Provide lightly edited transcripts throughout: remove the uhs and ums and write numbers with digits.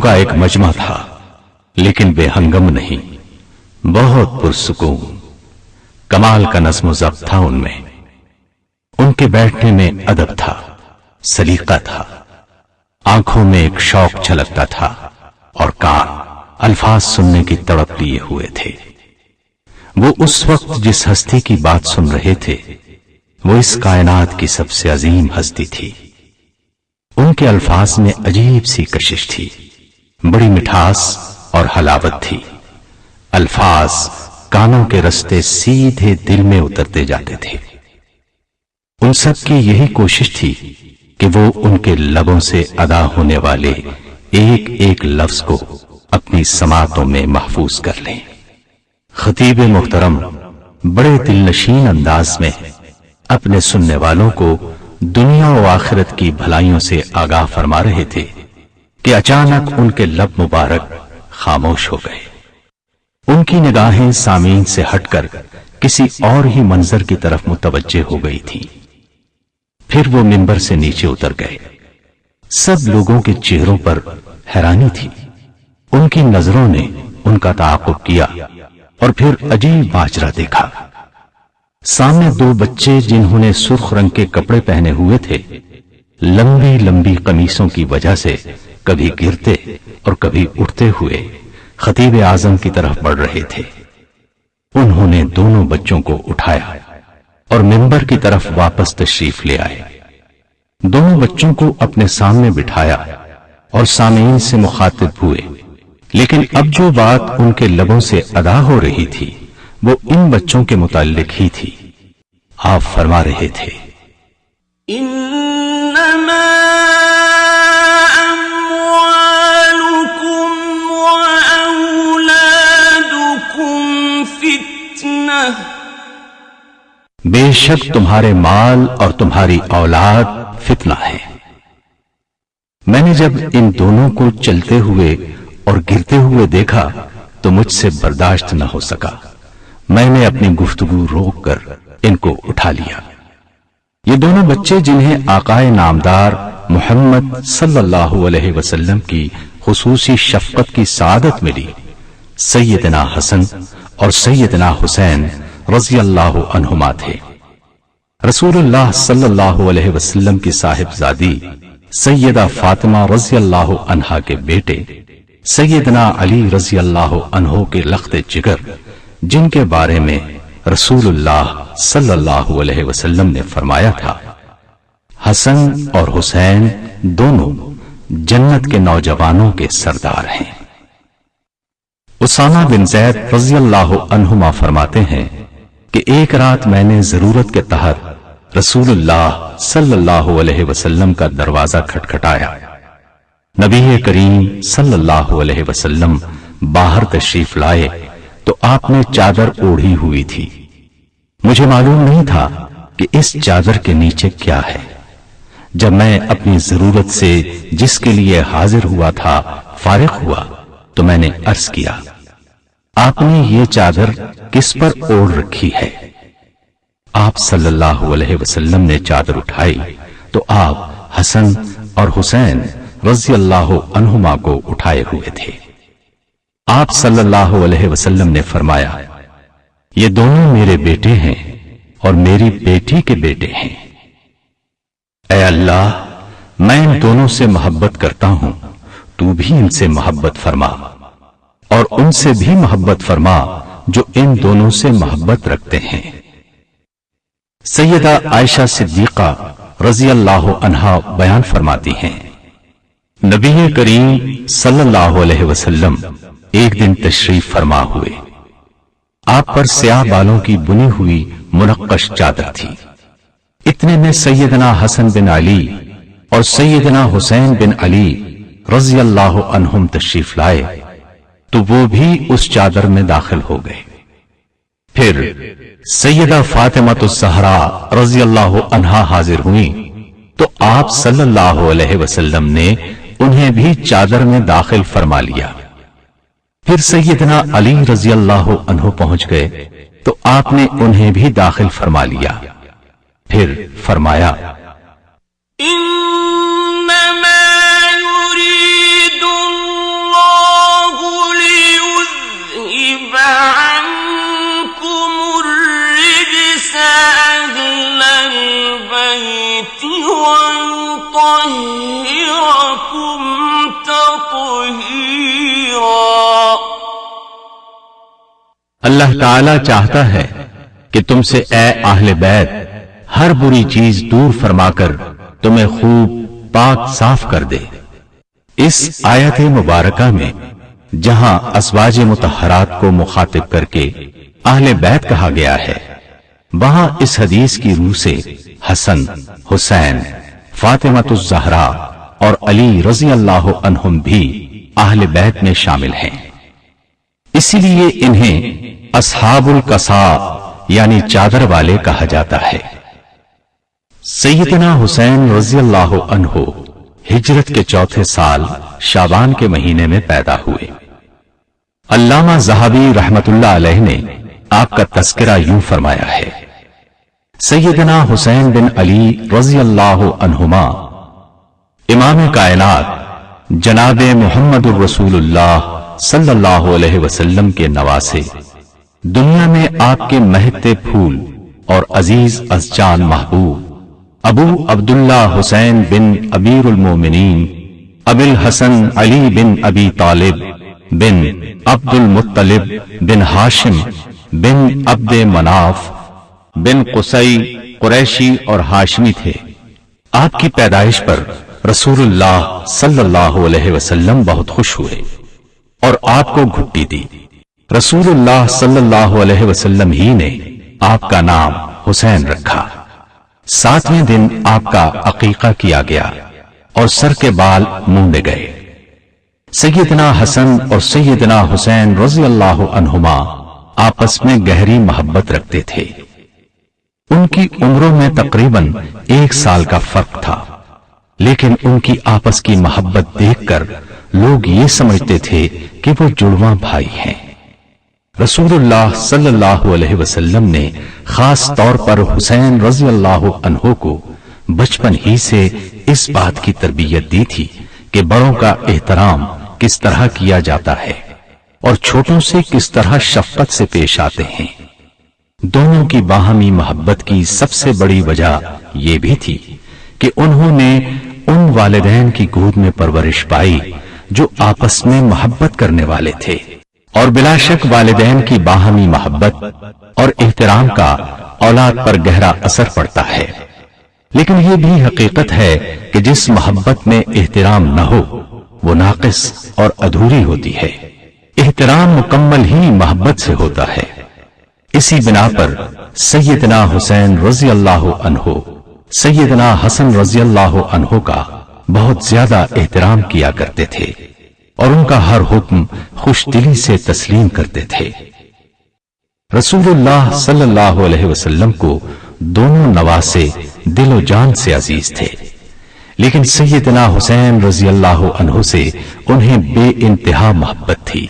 پھولوں کا ایک مجمع تھا، لیکن بے ہنگم نہیں، بہت پرسکون، کمال کا نظم و ضبط تھا ان میں۔ ان کے بیٹھنے میں ادب تھا، سلیقہ تھا، آنکھوں میں ایک شوق چھلکتا تھا اور کان الفاظ سننے کی تڑپ لیے ہوئے تھے۔ وہ اس وقت جس ہستی کی بات سن رہے تھے وہ اس کائنات کی سب سے عظیم ہستی تھی۔ ان کے الفاظ میں عجیب سی کشش تھی، بڑی مٹھاس اور حلاوت تھی۔ الفاظ کانوں کے رستے سیدھے دل میں اترتے جاتے تھے۔ ان سب کی یہی کوشش تھی کہ وہ ان کے لبوں سے ادا ہونے والے ایک ایک لفظ کو اپنی سماعتوں میں محفوظ کر لیں۔ خطیب محترم بڑے دلنشین انداز میں اپنے سننے والوں کو دنیا و آخرت کی بھلائیوں سے آگاہ فرما رہے تھے کہ اچانک ان کے لب مبارک خاموش ہو گئے۔ ان کی نگاہیں سامعین سے ہٹ کر کسی اور ہی منظر کی طرف متوجہ ہو گئی تھی۔ پھر وہ منبر سے نیچے اتر گئے۔ سب لوگوں کے چہروں پر حیرانی تھی۔ ان کی نظروں نے ان کا تعاقب کیا اور پھر عجیب ماجرا دیکھا۔ سامنے دو بچے جنہوں نے سرخ رنگ کے کپڑے پہنے ہوئے تھے، لمبی لمبی قمیصوں کی وجہ سے کبھی گرتے اور کبھی اٹھتے ہوئے خطیب اعظم کی طرف بڑھ رہے تھے۔ انہوں نے دونوں بچوں کو اٹھایا اور منبر کی طرف واپس تشریف لے آئے۔ دونوں بچوں کو اپنے سامنے بٹھایا اور سامعین سے مخاطب ہوئے، لیکن اب جو بات ان کے لبوں سے ادا ہو رہی تھی وہ ان بچوں کے متعلق ہی تھی۔ آپ فرما رہے تھے، انما اموالکم واولادکم فتنہ، بے شک تمہارے مال اور تمہاری اولاد فتنہ ہے۔ میں نے جب ان دونوں کو چلتے ہوئے اور گرتے ہوئے دیکھا تو مجھ سے برداشت نہ ہو سکا۔ میں نے اپنی گفتگو روک کر ان کو اٹھا لیا۔ یہ دونوں بچے جنہیں آقائے نامدار محمد صلی اللہ علیہ وسلم کی خصوصی شفقت کی سعادت ملی، سیدنا حسن اور سیدنا حسین رضی اللہ عنہما تھے۔ رسول اللہ صلی اللہ علیہ وسلم کی صاحبزادی سیدہ فاطمہ رضی اللہ عنہا کے بیٹے سیدنا علی رضی اللہ عنہ کے لخت جگر، جن کے بارے میں رسول اللہ صلی اللہ علیہ وسلم نے فرمایا تھا، حسن اور حسین دونوں جنت کے نوجوانوں کے سردار ہیں۔ اسامہ بن زید رضی اللہ عنہما فرماتے ہیں کہ ایک رات میں نے ضرورت کے تحت رسول اللہ صلی اللہ علیہ وسلم کا دروازہ کھٹکھٹایا۔ نبی کریم صلی اللہ علیہ وسلم باہر تشریف لائے تو آپ نے چادر اوڑھی ہوئی تھی۔ مجھے معلوم نہیں تھا کہ اس چادر کے نیچے کیا ہے۔ جب میں اپنی ضرورت سے جس کے لیے حاضر ہوا تھا فارغ ہوا تو میں نے عرض کیا، آپ نے یہ چادر کس پر اوڑھ رکھی ہے؟ آپ صلی اللہ علیہ وسلم نے چادر اٹھائی تو آپ حسن اور حسین رضی اللہ عنہما کو اٹھائے ہوئے تھے۔ آپ صلی اللہ علیہ وسلم نے فرمایا، یہ دونوں میرے بیٹے ہیں اور میری بیٹی کے بیٹے ہیں۔ اے اللہ، میں ان دونوں سے محبت کرتا ہوں، تو بھی ان سے محبت فرما اور ان سے بھی محبت فرما جو ان دونوں سے محبت رکھتے ہیں۔ سیدہ عائشہ صدیقہ رضی اللہ عنہا بیان فرماتی ہیں، نبی کریم صلی اللہ علیہ وسلم ایک دن تشریف فرما ہوئے۔ آپ پر سیاہ بالوں کی بنی ہوئی منقش چادر تھی۔ اتنے میں سیدنا حسن بن علی اور سیدنا حسین بن علی رضی اللہ عنہم تشریف لائے تو وہ بھی اس چادر میں داخل ہو گئے۔ پھر سیدہ فاطمہ الزہرا رضی اللہ عنہا حاضر ہوئیں تو آپ صلی اللہ علیہ وسلم نے انہیں بھی چادر میں داخل فرما لیا۔ پھر سیدنا علی رضی اللہ عنہ پہنچ گئے تو آپ نے انہیں بھی داخل فرما لیا۔ پھر فرمایا، انما يريد يطهركم تطهيرا. اللہ تعالی چاہتا ہے کہ تم سے اے اہل بیت ہر بری چیز دور فرما کر تمہیں خوب پاک صاف کر دے. اس آیت مبارکہ میں جہاں ازواج مطہرات کو مخاطب کر کے اہل بیت کہا گیا ہے، وہاں اس حدیث کی روح سے حسن، حسین، فاطمہ الزہرا اور علی رضی اللہ عنہم بھی اہل بیت میں شامل ہیں. اسی لیے انہیں اصحاب القصا یعنی چادر والے کہا جاتا ہے. سیدنا حسین رضی اللہ عنہ ہجرت کے چوتھے سال شعبان کے مہینے میں پیدا ہوئے. علامہ ذہبی رحمت اللہ علیہ نے آپ کا تذکرہ یوں فرمایا ہے: سیدنا حسین بن علی رضی اللہ عنہما امام کائنات جناب محمد الرسول اللہ صلی اللہ علیہ وسلم کے نواسے، دنیا میں آپ کے مہکتے پھول اور عزیز از جان محبوب ابو عبداللہ حسین بن امیر المومنین ابی الحسن علی بن ابی طالب بن عبد المطلب بن ہاشم بن عبد مناف بن قصی قریشی اور ہاشمی تھے. آپ کی پیدائش پر رسول اللہ صلی اللہ علیہ وسلم بہت خوش ہوئے اور آپ کو گھٹی دی. رسول اللہ صلی اللہ علیہ وسلم ہی نے آپ کا نام حسین رکھا. 7ویں دن آپ کا عقیقہ کیا گیا اور سر کے بال مونڈے گئے. سیدنا حسن اور سیدنا حسین رضی اللہ عنہما آپس میں گہری محبت رکھتے تھے. ان کی عمروں میں تقریباً 1 سال کا فرق تھا، لیکن ان کی آپس کی محبت دیکھ کر لوگ یہ سمجھتے تھے کہ وہ جڑواں بھائی ہیں. رسول اللہ صلی اللہ علیہ وسلم نے خاص طور پر حسین رضی اللہ عنہ کو بچپن ہی سے اس بات کی تربیت دی تھی کہ بڑوں کا احترام کس طرح کیا جاتا ہے اور چھوٹوں سے کس طرح شفقت سے پیش آتے ہیں. دونوں کی باہمی محبت کی سب سے بڑی وجہ یہ بھی تھی کہ انہوں نے ان والدین کی گود میں پرورش پائی جو آپس میں محبت کرنے والے تھے، اور بلا شک والدین کی باہمی محبت اور احترام کا اولاد پر گہرا اثر پڑتا ہے. لیکن یہ بھی حقیقت ہے کہ جس محبت میں احترام نہ ہو وہ ناقص اور ادھوری ہوتی ہے. احترام مکمل ہی محبت سے ہوتا ہے. اسی بنا پر سیدنا حسین رضی اللہ عنہ سیدنا حسن رضی اللہ عنہ کا بہت زیادہ احترام کیا کرتے تھے اور ان کا ہر حکم خوش دلی سے تسلیم کرتے تھے. رسول اللہ صلی اللہ علیہ وسلم کو دونوں نواسے دل و جان سے عزیز تھے، لیکن سیدنا حسین رضی اللہ عنہ سے انہیں بے انتہا محبت تھی.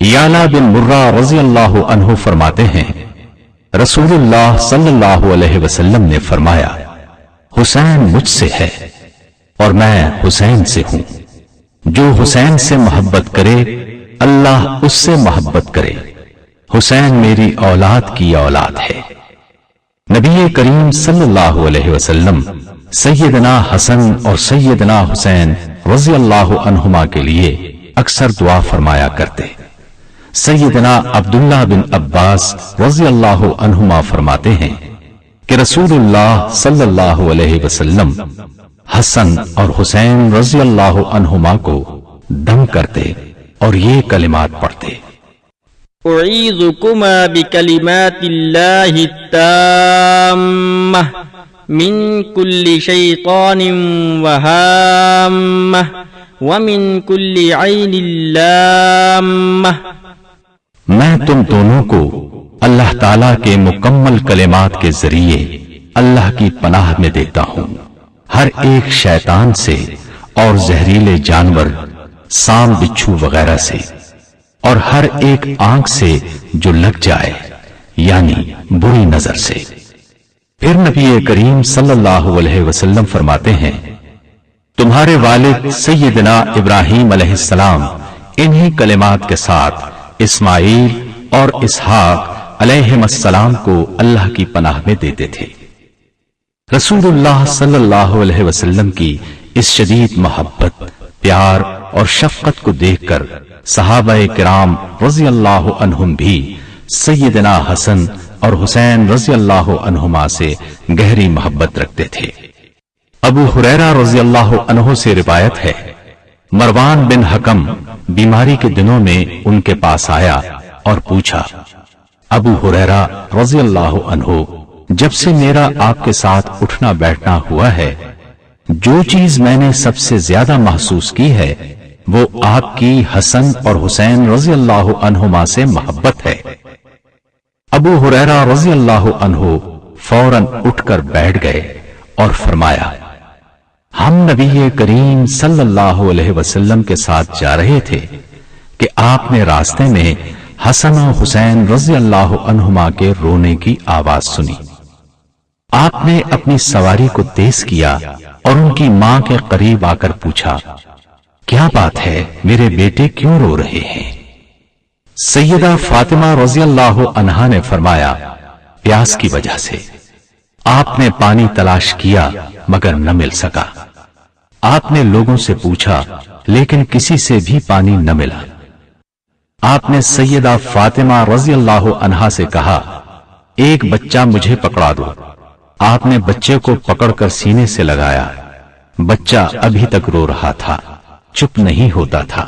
یعلا بن مرہ رضی اللہ عنہ فرماتے ہیں رسول اللہ صلی اللہ علیہ وسلم نے فرمایا حسین مجھ سے ہے اور میں حسین سے ہوں. جو حسین سے محبت کرے اللہ اس سے محبت کرے. حسین میری اولاد کی اولاد ہے. نبی کریم صلی اللہ علیہ وسلم سیدنا حسن اور سیدنا حسین رضی اللہ عنہما کے لیے اکثر دعا فرمایا کرتے. سیدنا عبداللہ بن عباس رضی اللہ عنہما فرماتے ہیں کہ رسول اللہ صلی اللہ علیہ وسلم حسن اور حسین رضی اللہ عنہما کو دم کرتے اور یہ کلمات پڑھتے: اعیذکما بکلمات اللہ التامہ من کل شیطان وہامہ ومن کل عین لامہ. میں تم دونوں کو اللہ تعالیٰ کے مکمل کلمات کے ذریعے اللہ کی پناہ میں دیتا ہوں، ہر ایک شیطان سے اور زہریلے جانور، سام بچھو وغیرہ سے، اور ہر ایک آنکھ سے جو لگ جائے یعنی بری نظر سے. پھر نبی کریم صلی اللہ علیہ وسلم فرماتے ہیں تمہارے والد سیدنا ابراہیم علیہ السلام انہی کلمات کے ساتھ اسماعیل اور اسحاق علیہم السلام کو اللہ کی پناہ میں دیتے تھے. رسول اللہ صلی اللہ علیہ وسلم کی اس شدید محبت، پیار اور شفقت کو دیکھ کر صحابہ کرام رضی اللہ عنہم بھی سیدنا حسن اور حسین رضی اللہ عنہما سے گہری محبت رکھتے تھے۔ ابو ہریرہ رضی اللہ عنہ سے روایت ہے، مروان بن حکم بیماری کے دنوں میں ان کے پاس آیا اور پوچھا، ابو ہریرہ رضی اللہ عنہ، جب سے میرا آپ کے ساتھ اٹھنا بیٹھنا ہوا ہے، جو چیز میں نے سب سے زیادہ محسوس کی ہے وہ آپ کی حسن اور حسین رضی اللہ عنہما سے محبت ہے۔ ابو ہریرہ رضی اللہ عنہ فوراً اٹھ کر بیٹھ گئے اور فرمایا، ہم نبی کریم صلی اللہ علیہ وسلم کے ساتھ جا رہے تھے کہ آپ نے راستے میں حسن و حسین رضی اللہ عنہما کے رونے کی آواز سنی۔ آپ نے اپنی سواری کو تیز کیا اور ان کی ماں کے قریب آ کر پوچھا، کیا بات ہے، میرے بیٹے کیوں رو رہے ہیں؟ سیدہ فاطمہ رضی اللہ عنہا نے فرمایا، پیاس کی وجہ سے۔ آپ نے پانی تلاش کیا مگر نہ مل سکا۔ آپ نے لوگوں سے پوچھا لیکن کسی سے بھی پانی نہ ملا۔ آپ نے سیدہ فاطمہ رضی اللہ عنہا سے کہا، ایک بچہ مجھے پکڑا دو۔ آپ نے بچے کو پکڑ کر سینے سے لگایا۔ بچہ ابھی تک رو رہا تھا، چپ نہیں ہوتا تھا۔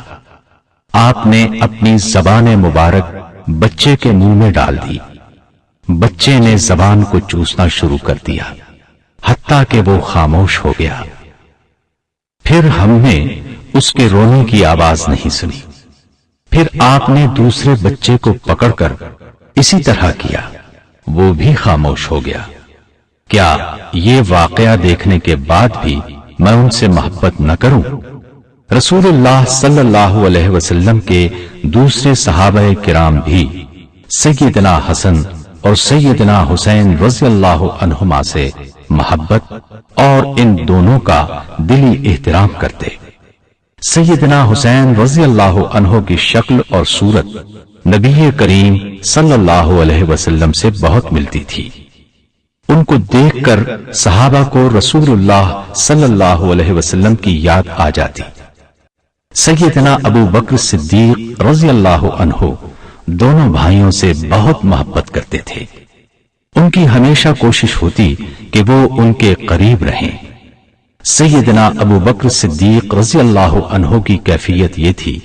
آپ نے اپنی زبان مبارک بچے کے منہ میں ڈال دی۔ بچے نے زبان کو چوسنا شروع کر دیا، حتیٰ کہ وہ خاموش ہو گیا۔ پھر ہم نے اس کے رونے کی آواز نہیں سنی۔ پھر آپ نے دوسرے بچے کو پکڑ کر اسی طرح کیا، وہ بھی خاموش ہو گیا۔ کیا یہ واقعہ دیکھنے کے بعد بھی میں ان سے محبت نہ کروں؟ رسول اللہ صلی اللہ علیہ وسلم کے دوسرے صحابہ کرام بھی سیدنا حسن اور سیدنا حسین رضی اللہ عنہما سے محبت اور ان دونوں کا دلی احترام کرتے۔ سیدنا حسین رضی اللہ عنہ کی شکل اور صورت نبی کریم صلی اللہ علیہ وسلم سے بہت ملتی تھی۔ ان کو دیکھ کر صحابہ کو رسول اللہ صلی اللہ علیہ وسلم کی یاد آ جاتی۔ سیدنا ابو بکر صدیق رضی اللہ عنہ دونوں بھائیوں سے بہت محبت کرتے تھے۔ ان کی ہمیشہ کوشش ہوتی کہ وہ ان کے قریب رہیں۔ سیدنا ابو بکر صدیق رضی اللہ عنہ کی کیفیت یہ تھی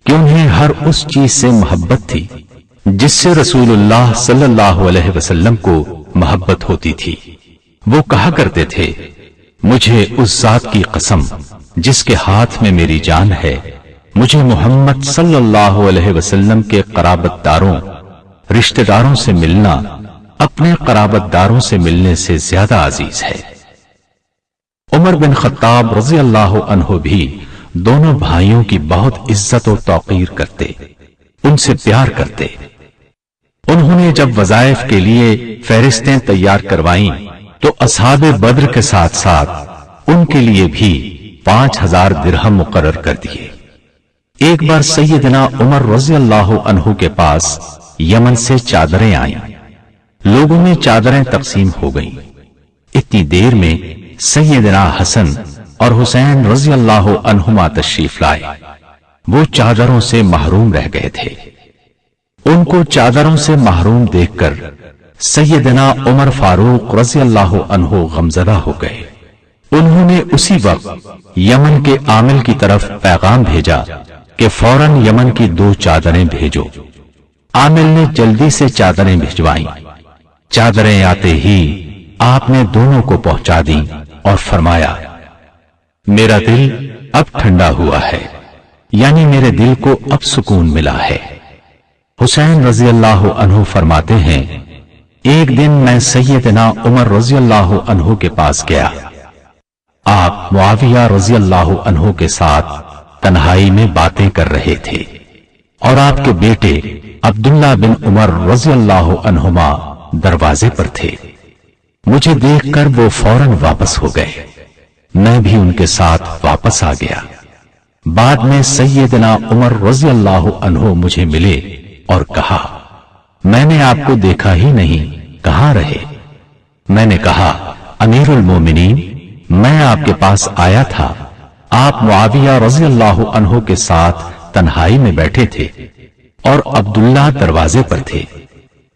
کہ انہیں ہر اس چیز سے محبت تھی جس سے رسول اللہ صلی اللہ علیہ وسلم کو محبت ہوتی تھی۔ وہ کہا کرتے تھے، مجھے اس ذات کی قسم جس کے ہاتھ میں میری جان ہے، مجھے محمد صلی اللہ علیہ وسلم کے قرابت داروں، رشتہ داروں سے ملنا اپنے قرابت داروں سے ملنے سے زیادہ عزیز ہے۔ عمر بن خطاب رضی اللہ عنہ بھی دونوں بھائیوں کی بہت عزت و توقیر کرتے، ان سے پیار کرتے۔ انہوں نے جب وظائف کے لیے فہرستیں تیار کروائیں تو اصحاب بدر کے ساتھ ساتھ ان کے لیے بھی 5000 درہم مقرر کر دیے۔ ایک بار سیدنا عمر رضی اللہ عنہ کے پاس یمن سے چادریں آئیں۔ لوگوں میں چادریں تقسیم ہو گئیں۔ اتنی دیر میں سیدنا حسن اور حسین رضی اللہ عنہما تشریف لائے۔ وہ چادروں سے محروم رہ گئے تھے۔ ان کو چادروں سے محروم دیکھ کر سیدنا عمر فاروق رضی اللہ عنہ غمزدہ ہو گئے۔ انہوں نے اسی وقت یمن کے عامل کی طرف پیغام بھیجا کہ فوراً یمن کی 2 چادریں بھیجو۔ عامل نے جلدی سے چادریں بھجوائیں۔ چادریں آتے ہی آپ نے دونوں کو پہنچا دیں اور فرمایا، میرا دل اب ٹھنڈا ہوا ہے، یعنی میرے دل کو اب سکون ملا ہے۔ حسین رضی اللہ عنہ فرماتے ہیں، ایک دن میں سیدنا عمر رضی اللہ عنہ کے پاس گیا۔ آپ معاویہ رضی اللہ عنہ کے ساتھ تنہائی میں باتیں کر رہے تھے اور آپ کے بیٹے عبداللہ بن عمر رضی اللہ عنہما دروازے پر تھے۔ مجھے دیکھ کر وہ فوراً واپس ہو گئے۔ میں بھی ان کے ساتھ واپس آ گیا۔ بعد میں سیدنا عمر رضی اللہ عنہ مجھے ملے اور کہا، میں نے آپ کو دیکھا ہی نہیں، کہاں رہے؟ میں نے کہا، امیر المومنین، میں آپ کے پاس آیا تھا، آپ معاویہ رضی اللہ عنہ کے ساتھ تنہائی میں بیٹھے تھے اور عبداللہ دروازے پر تھے۔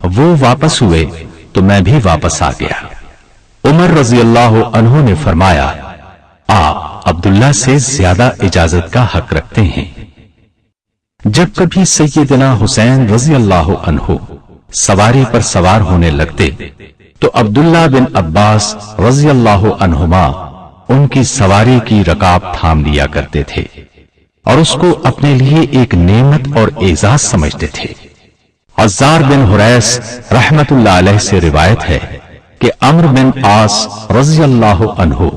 وہ واپس ہوئے تو میں بھی واپس آ گیا۔ عمر رضی اللہ عنہ نے فرمایا، آپ عبداللہ سے زیادہ اجازت کا حق رکھتے ہیں۔ جب کبھی سیدنا حسین رضی اللہ عنہ سواری پر سوار ہونے لگتے تو عبداللہ بن عباس رضی اللہ عنہما ان کی سواری کی رکاب تھام لیا کرتے تھے اور اس کو اپنے لیے ایک نعمت اور اعزاز سمجھتے تھے۔ عزار بن حریث رحمت اللہ علیہ سے روایت ہے کہ عمرو بن عاص رضی اللہ عنہ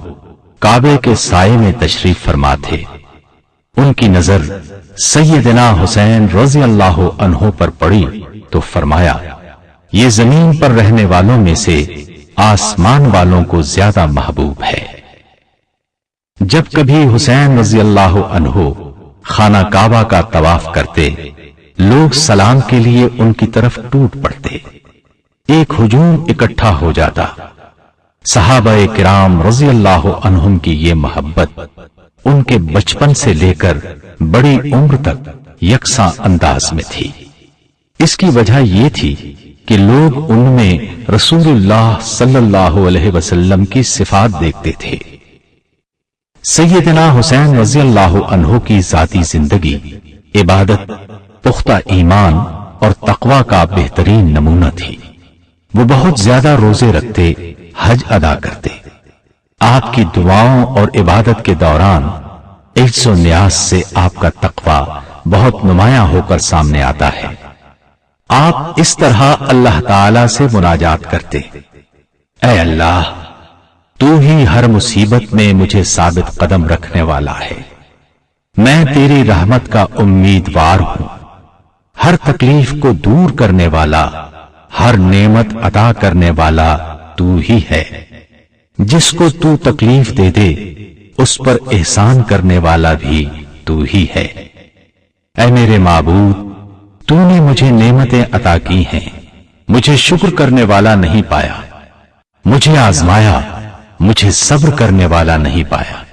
کعبے کے سائے میں تشریف فرما تھے۔ ان کی نظر سیدنا حسین رضی اللہ عنہ پر پڑی تو فرمایا، یہ زمین پر رہنے والوں میں سے آسمان والوں کو زیادہ محبوب ہے۔ جب کبھی حسین رضی اللہ عنہ خانہ کعبہ کا طواف کرتے، لوگ سلام کے لیے ان کی طرف ٹوٹ پڑتے، ایک ہجوم اکٹھا ہو جاتا۔ صحابہ کرام رضی اللہ عنہم کی یہ محبت ان کے بچپن سے لے کر بڑی عمر تک یکساں انداز میں تھی۔ اس کی وجہ یہ تھی کہ لوگ ان میں رسول اللہ صلی اللہ علیہ وسلم کی صفات دیکھتے تھے۔ سیدنا حسین رضی اللہ عنہ کی ذاتی زندگی عبادت، پختہ ایمان اور تقوی کا بہترین نمونہ تھی۔ وہ بہت زیادہ روزے رکھتے، حج ادا کرتے۔ آپ کی دعاؤں اور عبادت کے دوران عجز و نیاز سے آپ کا تقوی بہت نمایاں ہو کر سامنے آتا ہے۔ آپ اس طرح اللہ تعالی سے مناجات کرتے، اے اللہ، تو ہی ہر مصیبت میں مجھے ثابت قدم رکھنے والا ہے، میں تیری رحمت کا امیدوار ہوں، ہر تکلیف کو دور کرنے والا، ہر نعمت عطا کرنے والا تو ہی ہے، جس کو تو تکلیف دے دے اس پر احسان کرنے والا بھی تو ہی ہے۔ اے میرے معبود، تو نے مجھے نعمتیں عطا کی ہیں، مجھے شکر کرنے والا نہیں پایا، مجھے آزمایا، مجھے صبر کرنے والا نہیں پایا۔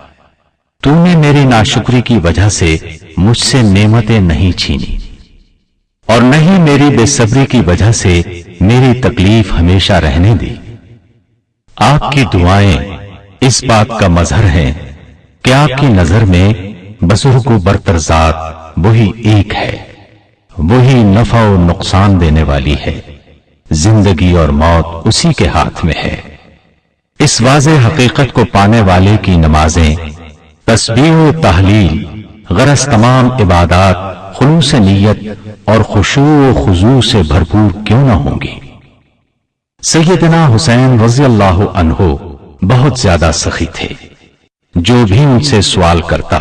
تو نے میری ناشکری کی وجہ سے مجھ سے نعمتیں نہیں چھینی، اور نہیں میری بے صبری کی وجہ سے میری تکلیف ہمیشہ رہنے دی۔ آپ کی دعائیں اس بات کا مظہر ہیں کہ آپ کی نظر میں بزرگ و برتر ذات وہی ایک ہے، وہی نفع و نقصان دینے والی ہے، زندگی اور موت اسی کے ہاتھ میں ہے۔ اس واضح حقیقت کو پانے والے کی نمازیں، تسبیح و تحلیل، غرض تمام عبادات خلوص نیت اور خشوع و خضوع سے بھرپور کیوں نہ ہوں گی۔ سیدنا حسین رضی اللہ عنہ بہت زیادہ سخی تھے، جو بھی ان سے سوال کرتا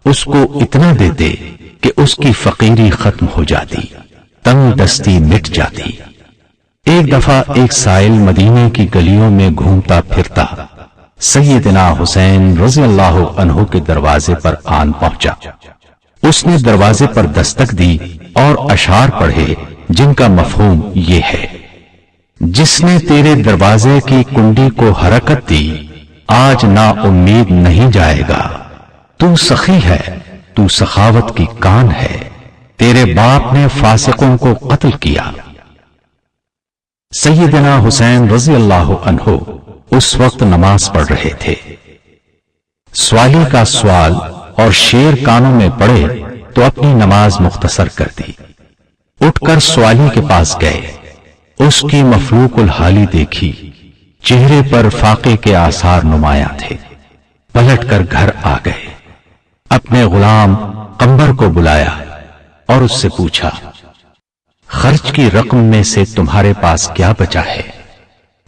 اس کو اتنا دیتے کہ اس کی فقیری ختم ہو جاتی، تنگ دستی مٹ جاتی۔ ایک دفعہ ایک سائل مدینے کی گلیوں میں گھومتا پھرتا سیدنا حسین رضی اللہ عنہ کے دروازے پر آن پہنچا۔ اس نے دروازے پر دستک دی اور اشعار پڑھے جن کا مفہوم یہ ہے، جس نے تیرے دروازے کی کنڈی کو حرکت دی آج نا امید نہیں جائے گا، تو سخی ہے، تو سخاوت کی کان ہے، تیرے باپ نے فاسقوں کو قتل کیا۔ سیدنا حسین رضی اللہ عنہ اس وقت نماز پڑھ رہے تھے۔ سوالی کا سوال اور شعر کانوں میں پڑے تو اپنی نماز مختصر کر دی۔ اٹھ کر سوالی کے پاس گئے، اس کی مفلوق الحالی دیکھی، چہرے پر فاقے کے آثار نمایاں تھے۔ پلٹ کر گھر آ گئے، اپنے غلام قمبر کو بلایا اور اس سے پوچھا، خرچ کی رقم میں سے تمہارے پاس کیا بچا ہے؟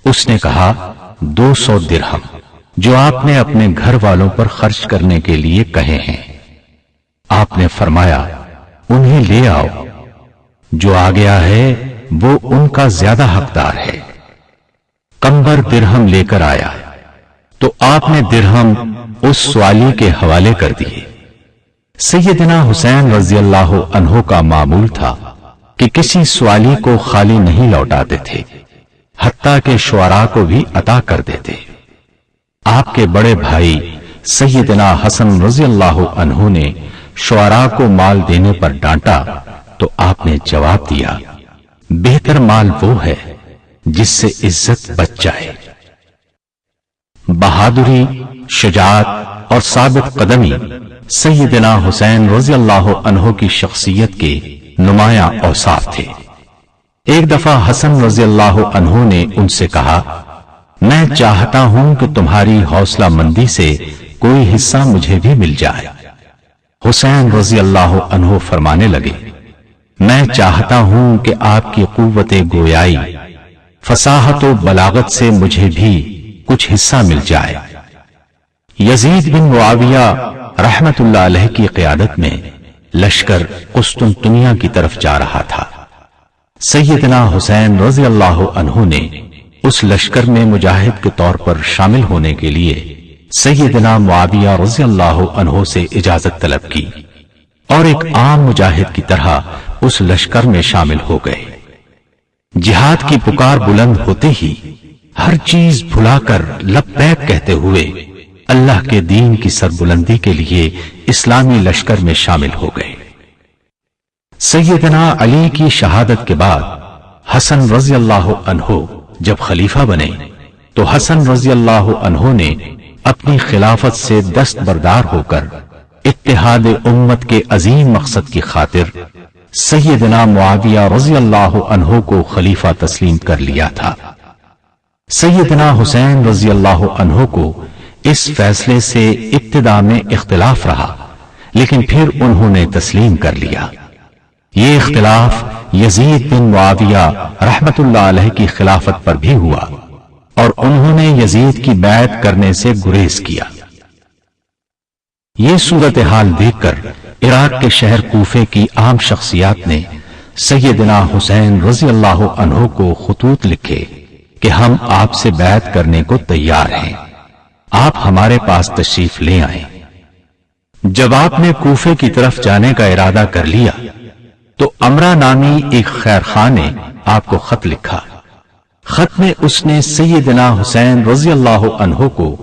اس نے کہا 200 درہم، جو آپ نے اپنے گھر والوں پر خرچ کرنے کے لیے کہے ہیں۔ آپ نے فرمایا، انہیں لے آؤ، جو آ گیا ہے وہ ان کا زیادہ حقدار ہے۔ قمبر درہم لے کر آیا تو آپ نے درہم اس سوالی کے حوالے کر دیے۔ سیدنا حسین رضی اللہ عنہ کا معمول تھا کہ کسی سوالی کو خالی نہیں لوٹاتے تھے، حتیٰ کہ شعراء کو بھی عطا کر دیتے۔ آپ کے بڑے بھائی سیدنا حسن رضی اللہ عنہ نے شعراء کو مال دینے پر ڈانٹا تو آپ نے جواب دیا، بہتر مال وہ ہے جس سے عزت بچ جائے۔ بہادری، شجاعت اور ثابت قدمی سیدنا حسین رضی اللہ عنہ کی شخصیت کے نمایاں اوصاف تھے۔ ایک دفعہ حسن رضی اللہ عنہ نے ان سے کہا، میں چاہتا ہوں کہ تمہاری حوصلہ مندی سے کوئی حصہ مجھے بھی مل جائے۔ حسین رضی اللہ عنہ فرمانے لگے، میں چاہتا ہوں کہ آپ کی قوت گویائی، فصاحت و بلاغت سے مجھے بھی کچھ حصہ مل جائے۔ یزید بن معاویہ رحمت اللہ علیہ کی قیادت میں لشکر قسطنطنیہ کی طرف جا رہا تھا۔ سیدنا حسین رضی اللہ عنہ نے اس لشکر میں مجاہد کے طور پر شامل ہونے کے لیے سیدنا معاویہ رضی اللہ عنہ سے اجازت طلب کی اور ایک عام مجاہد کی طرح اس لشکر میں شامل ہو گئے۔ جہاد کی پکار بلند ہوتے ہی ہر چیز بھلا کر لبیک کہتے ہوئے اللہ کے دین کی سربلندی کے لیے اسلامی لشکر میں شامل ہو گئے۔ سیدنا علی کی شہادت کے بعد حسن رضی اللہ عنہ جب خلیفہ بنے تو حسن رضی اللہ عنہ نے اپنی خلافت سے دستبردار ہو کر اتحاد امت کے عظیم مقصد کی خاطر سیدنا معاویہ رضی اللہ عنہ کو خلیفہ تسلیم کر لیا تھا۔ سیدنا حسین رضی اللہ عنہ کو اس فیصلے سے ابتدا میں اختلاف رہا، لیکن پھر انہوں نے تسلیم کر لیا۔ یہ اختلاف یزید بن معاویہ رحمت اللہ علیہ کی خلافت پر بھی ہوا اور انہوں نے یزید کی بیعت کرنے سے گریز کیا۔ یہ صورتحال دیکھ کر عراق کے شہر کوفے کی عام شخصیات نے سیدنا حسین رضی اللہ عنہ کو خطوط لکھے کہ ہم آپ سے بیعت کرنے کو تیار ہیں، آپ ہمارے پاس تشریف لے آئیں۔ جب آپ نے کوفے کی طرف جانے کا ارادہ کر لیا تو امرا نامی ایک خیر خواہ نے آپ کو خط لکھا۔ خط میں اس نے سیدنا حسین رضی اللہ عنہ کو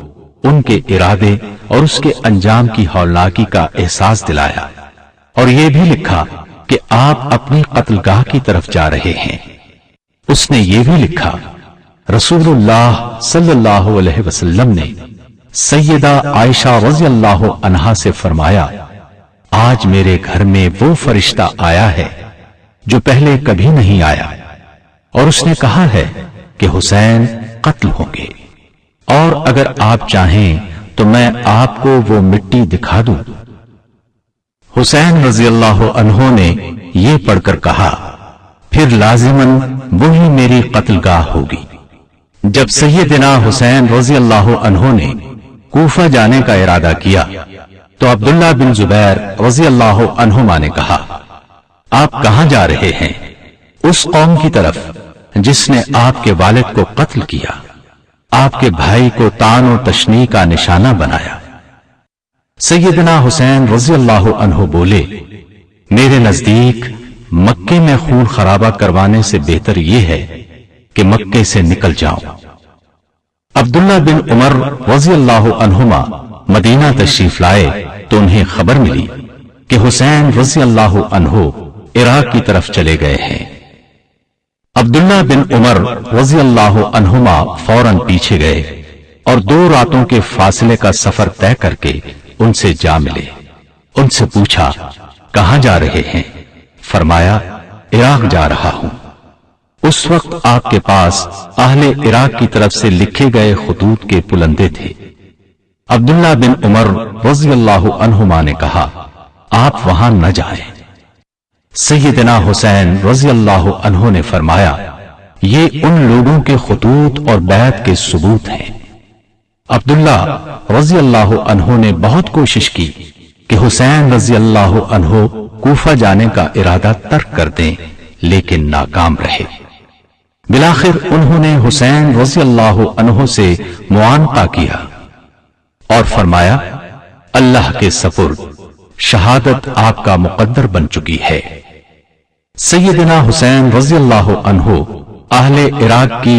ان کے ارادے اور اس کے انجام کی ہولناکی کا احساس دلایا اور یہ بھی لکھا کہ آپ اپنی قتل گاہ کی طرف جا رہے ہیں۔ اس نے یہ بھی لکھا، رسول اللہ صلی اللہ علیہ وسلم نے سیدہ عائشہ رضی اللہ عنہا سے فرمایا، آج میرے گھر میں وہ فرشتہ آیا ہے جو پہلے کبھی نہیں آیا، اور اس نے کہا ہے کہ حسین قتل ہوں گے، اور اگر آپ چاہیں تو میں آپ کو وہ مٹی دکھا دوں۔ حسین رضی اللہ عنہ نے یہ پڑھ کر کہا، پھر لازماً وہی میری قتل گاہ ہوگی۔ جب سیدنا حسین رضی اللہ عنہ نے کوفہ جانے کا ارادہ کیا تو عبداللہ بن زبیر رضی اللہ عنہما نے کہا، آپ کہاں جا رہے ہیں؟ اس قوم کی طرف جس نے آپ کے والد کو قتل کیا، آپ کے بھائی کو طعن و تشنیع کا نشانہ بنایا۔ سیدنا حسین رضی اللہ عنہ بولے، میرے نزدیک مکے میں خون خرابہ کروانے سے بہتر یہ ہے کہ مکے سے نکل جاؤں۔ عبداللہ بن عمر رضی اللہ عنہما مدینہ تشریف لائے تو انہیں خبر ملی کہ حسین رضی اللہ عنہ عراق کی طرف چلے گئے ہیں۔ عبداللہ بن عمر رضی اللہ عنہما فوراً پیچھے گئے اور 2 راتوں کے فاصلے کا سفر طے کر کے ان سے جا ملے۔ ان سے پوچھا، کہاں جا رہے ہیں؟ فرمایا، عراق جا رہا ہوں۔ اس وقت آپ کے پاس اہل عراق کی طرف سے لکھے گئے خطوط کے پلندے تھے۔ عبداللہ بن عمر رضی اللہ عنہما نے کہا، آپ وہاں نہ جائیں۔ سیدنا حسین رضی اللہ عنہ نے فرمایا، یہ ان لوگوں کے خطوط اور بیعت کے ثبوت ہیں۔ عبداللہ رضی اللہ عنہ نے بہت کوشش کی کہ حسین رضی اللہ عنہ کوفہ جانے کا ارادہ ترک کر دیں، لیکن ناکام رہے۔ بالآخر انہوں نے حسین رضی اللہ عنہ سے معانقہ کیا اور فرمایا، اللہ کے سپرد، شہادت آپ کا مقدر بن چکی ہے۔ سیدنا حسین رضی اللہ عنہ اہل عراق کی